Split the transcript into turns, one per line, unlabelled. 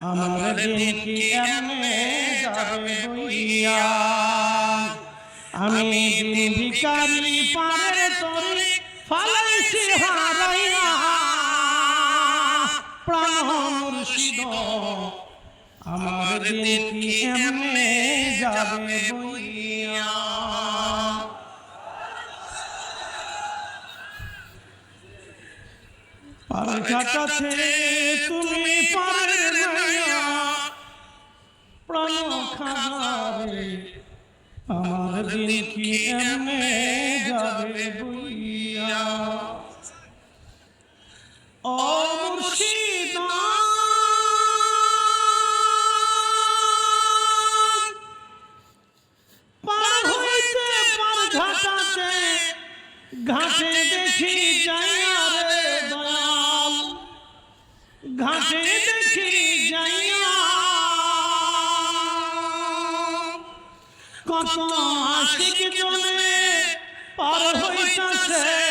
আমার দিন কি এমনে যাবে বইয়া, আমি দিন ভিখারি পারে তরি ফালাইছি হারাইয়া। প্রাণ মুর্শিদ আমার দিন কি এমনে যাবে বইয়া। পার ঘাটাতে তুমি পারে নাইয়া, প্রাণ খাজারে আমার দিন কি এমনে যাবে বইয়া। ও মুর্শিদ পার হইতে পার ঘাটাতে, ঘাটে দেখি যাইয়া রে দয়াল, ঘাটে দেখি যাইয়া কত আশিক জনে পার হইতাছে।